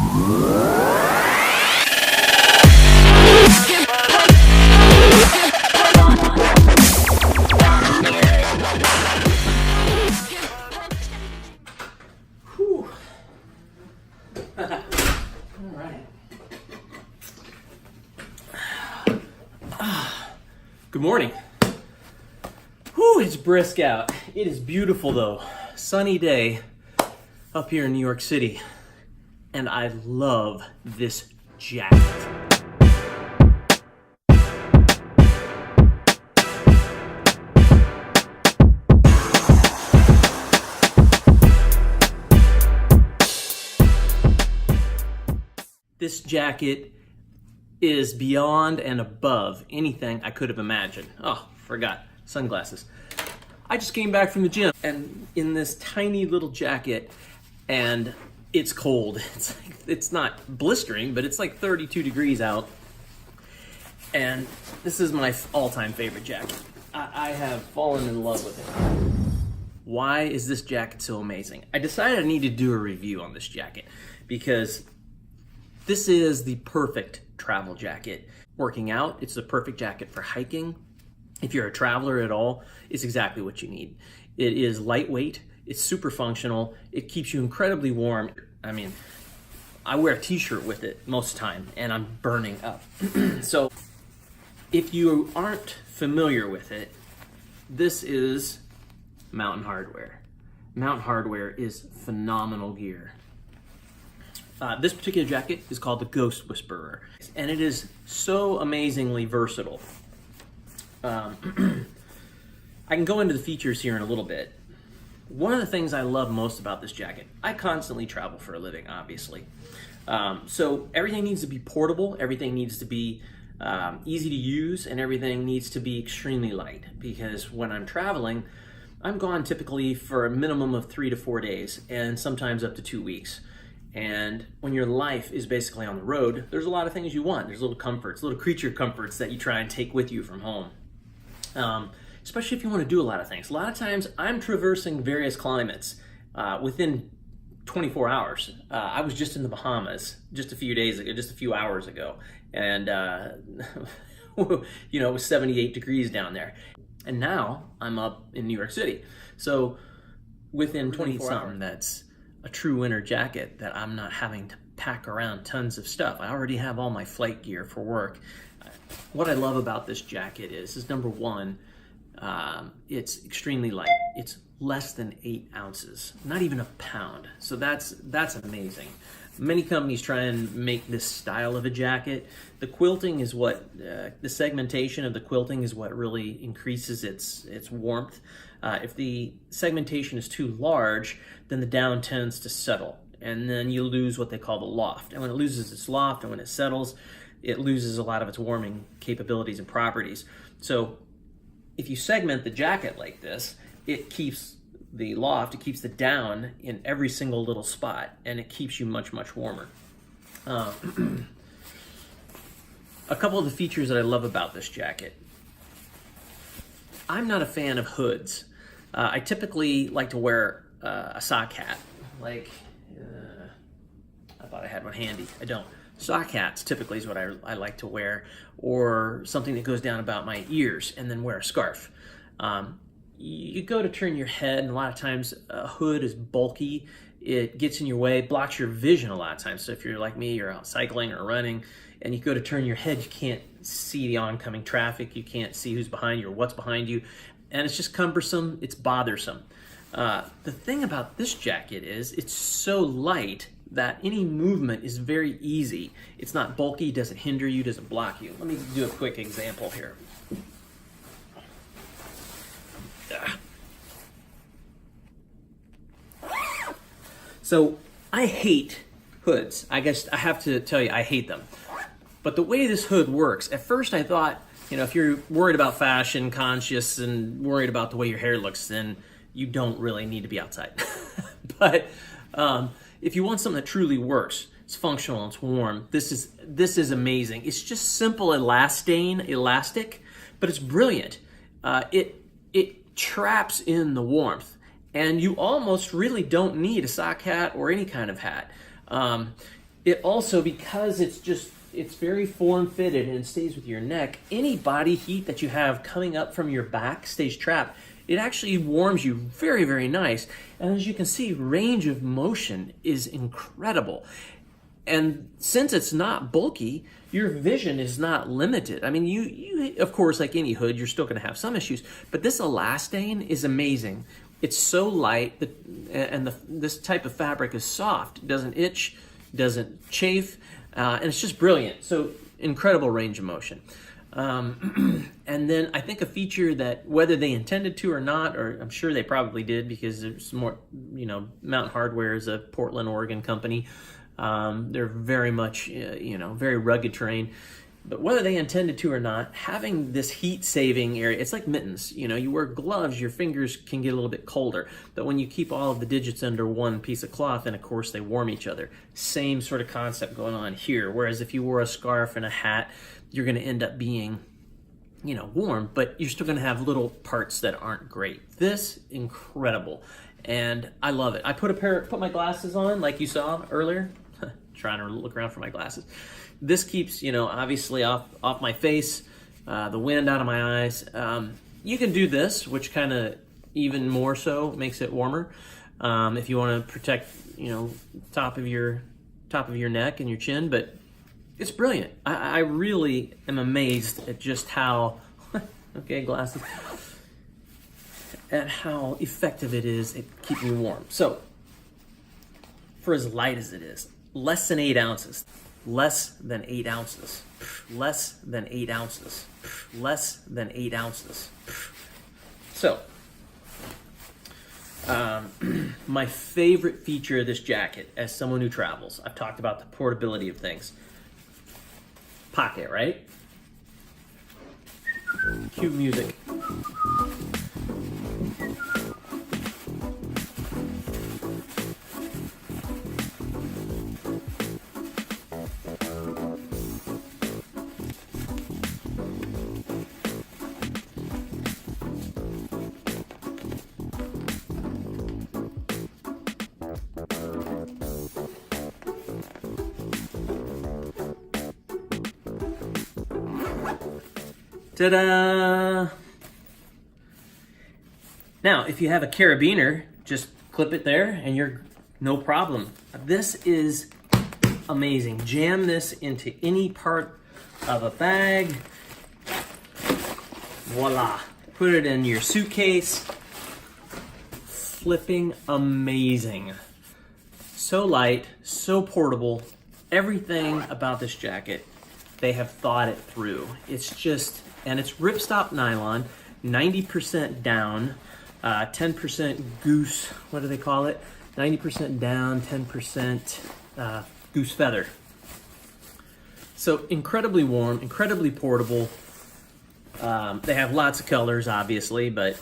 Good morning. Whew, it's brisk out. It is beautiful though. Sunny day up here in New York City. And I love this jacket. This jacket is beyond and above anything I could have imagined. Oh, forgot. Sunglasses. I just came back from the gym and in this tiny little jacket, and it's cold. It's not blistering, but it's like 32 degrees out. And this is my all-time favorite jacket. I have fallen in love with it. Why is this jacket so amazing? I decided I need to do a review on this jacket because this is the perfect travel jacket. Working out, it's the perfect jacket for hiking. If you're a traveler at all, it's exactly what you need. It is lightweight, it's super functional, it keeps you incredibly warm. I mean, I wear a t-shirt with it most of the time and I'm burning up. So if you aren't familiar with it, this is Mountain Hardwear. Mountain Hardwear is phenomenal gear. This particular jacket is called the Ghost Whisperer, and it is so amazingly versatile. I can go into the features here in a little bit. One of the things I love most about this jacket, I constantly travel for a living, obviously. So everything needs to be portable, everything needs to be easy to use, and everything needs to be extremely light, because when I'm traveling, I'm gone typically for a minimum of 3 to 4 days, and sometimes up to 2 weeks. And when your life is basically on the road, there's a lot of things you want. There's little comforts, little creature comforts that you try and take with you from home. Especially if you want to do a lot of things. A lot of times I'm traversing various climates within 24 hours. I was just in the Bahamas just a few days ago, just a few hours ago. And, you know, it was 78 degrees down there. And now I'm up in New York City. So within 24 hours, that's a true winter jacket that I'm not having to pack around tons of stuff. I already have all my flight gear for work. What I love about this jacket is number one, it's extremely light. It's less than 8 ounces, not even a pound. So that's amazing. Many companies try and make this style of a jacket. The quilting is what, the segmentation of the quilting is what really increases its warmth. If the segmentation is too large, then the down tends to settle, and then you lose what they call the loft. And when it loses its loft and when it settles, it loses a lot of its warming capabilities and properties. So if you segment the jacket like this, it keeps the loft, it keeps the down in every single little spot, and it keeps you much, much warmer. A couple of the features that I love about this jacket. I'm not a fan of hoods. I typically like to wear a sock hat. Like, I thought I had one handy. I don't. Sock hats typically is what I like to wear, or something that goes down about my ears, and then wear a scarf. You go to turn your head, and a lot of times a hood is bulky. It gets in your way, blocks your vision a lot of times. So if you're like me, you're out cycling or running, and you go to turn your head, you can't see the oncoming traffic, you can't see who's behind you or what's behind you, and it's just cumbersome, it's bothersome. The thing about this jacket is it's so light that any movement is very easy. It's not bulky, doesn't hinder you, doesn't block you. Let me do a quick example here. So I hate hoods. I guess I have to tell you, I hate them. But the way this hood works, at first I thought, you know, if you're worried about fashion conscious and worried about the way your hair looks, then you don't really need to be outside. But if you want something that truly works, it's functional, it's warm, this is amazing. It's just simple elastane, elastic, but it's brilliant. It traps in the warmth, and you almost really don't need a sock hat or any kind of hat. It also, because it's very form-fitted and it stays with your neck, any body heat that you have coming up from your back stays trapped. It actually warms you very, very nice. And as you can see, range of motion is incredible. And since it's not bulky, your vision is not limited. I mean, you of course, like any hood, you're still gonna have some issues, but this elastane is amazing. It's so light, and this type of fabric is soft. It doesn't itch, doesn't chafe, and it's just brilliant. So incredible range of motion. And then I think a feature that, whether they intended to or not, or I'm sure they probably did, because there's more, Mountain Hardwear is a Portland, Oregon company. They're very much, very rugged terrain. But whether they intended to or not, having this heat-saving area, it's like mittens. You wear gloves, your fingers can get a little bit colder. But when you keep all of the digits under one piece of cloth, then of course they warm each other. Same sort of concept going on here. Whereas if you wore a scarf and a hat, you're going to end up being, warm, but you're still going to have little parts that aren't great. This, incredible. And I love it. I put my glasses on, like you saw earlier. Trying to look around for my glasses. This keeps, obviously off my face, the wind out of my eyes. You can do this, which kind of even more so makes it warmer. If you want to protect, top of your neck and your chin, but it's brilliant. I really am amazed at just how, okay, glasses, at how effective it is at keeping you warm. So, for as light as it is, less than 8 ounces, less than 8 ounces, less than 8 ounces, less than 8 ounces. So, my favorite feature of this jacket, as someone who travels, I've talked about the portability of things. Pocket, right? Cue music. Ta-da! Now, if you have a carabiner, just clip it there and you're no problem. This is amazing. Jam this into any part of a bag. Voila. Put it in your suitcase. Flipping amazing. So light, so portable. Everything about this jacket, they have thought it through. It's just, and it's ripstop nylon, 90% down, 10% goose, what do they call it? 90% down, 10% goose feather. So incredibly warm, incredibly portable. They have lots of colors, obviously, but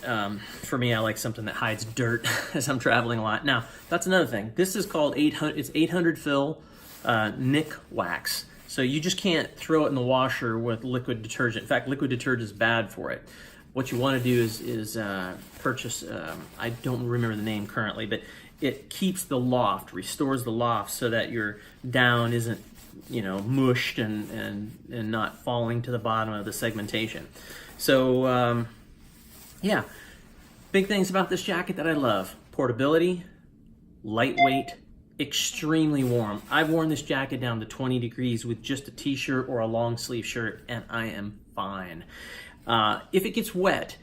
for me, I like something that hides dirt as I'm traveling a lot. Now, that's another thing. This is called 800 fill Nick Wax. So you just can't throw it in the washer with liquid detergent. In fact, liquid detergent is bad for it. What you want to do is purchase, I don't remember the name currently, but it keeps the loft, restores the loft so that your down isn't, mushed and not falling to the bottom of the segmentation. So, yeah, big things about this jacket that I love. Portability, lightweight, extremely warm. I've worn this jacket down to 20 degrees with just a t-shirt or a long sleeve shirt, and I am fine. If it gets wet,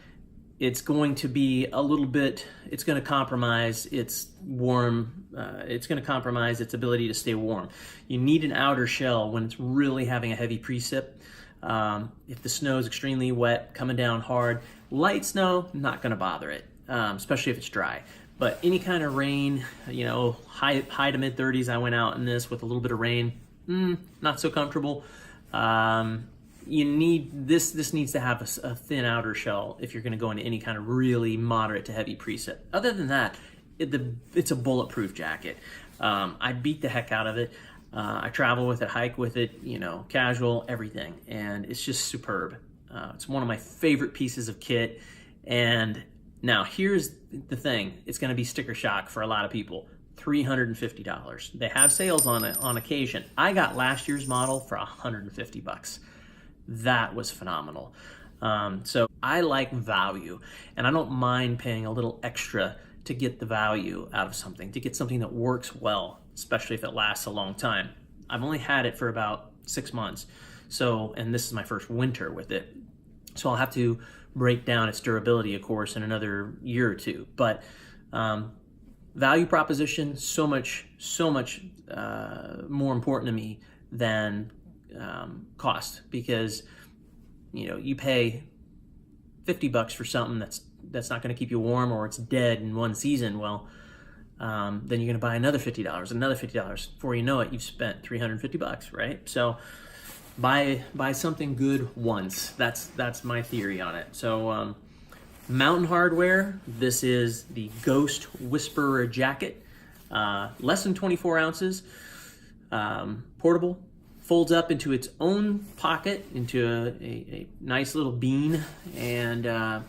it's going to be a little bit, it's going to compromise its warm, it's going to compromise its ability to stay warm. You need an outer shell when it's really having a heavy precip. If the snow is extremely wet, coming down hard, light snow, not going to bother it, especially if it's dry. But any kind of rain, high to mid 30s, I went out in this with a little bit of rain, not so comfortable. You need, this needs to have a thin outer shell if you're going to go into any kind of really moderate to heavy precip. Other than that, it's a bulletproof jacket. I beat the heck out of it. I travel with it, hike with it, casual, everything. And it's just superb. It's one of my favorite pieces of kit. And now here's the thing. It's going to be sticker shock for a lot of people. $350. They have sales on it on occasion. I got last year's model for $150. That was phenomenal. So I like value, and I don't mind paying a little extra to get the value out of something, to get something that works well, especially if it lasts a long time. I've only had it for about 6 months. So, and this is my first winter with it. So I'll have to break down its durability, of course, in another year or two. But value proposition, so much more important to me than cost, because you pay $50 for something that's not going to keep you warm, or it's dead in one season. Well, then you're going to buy another $50, another $50. Before you know it, you've spent $350, right? So buy something good once. That's my theory on it. So Mountain Hardwear, this is the Ghost Whisperer jacket, less than 24 ounces, portable, folds up into its own pocket, into a nice little bean, and yeah,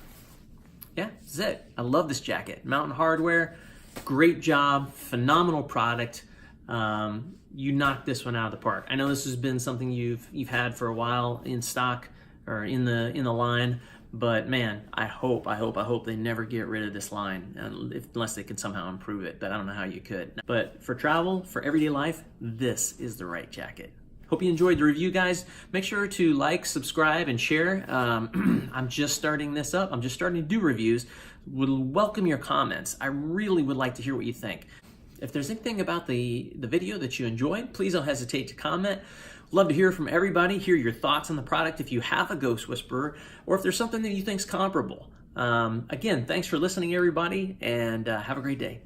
that's it. I love this jacket. Mountain Hardwear, great job, phenomenal product. You knocked this one out of the park. I know this has been something you've had for a while in stock, or in the line, but man, I hope they never get rid of this line, unless they can somehow improve it, but I don't know how you could. But for travel, for everyday life, this is the right jacket. Hope you enjoyed the review, guys. Make sure to like, subscribe, and share. I'm just starting this up. I'm just starting to do reviews. Would welcome your comments. I really would like to hear what you think. If there's anything about the video that you enjoyed, please don't hesitate to comment. Love to hear from everybody, hear your thoughts on the product if you have a Ghost Whisperer, or if there's something that you think is comparable. Again, thanks for listening, everybody, and have a great day.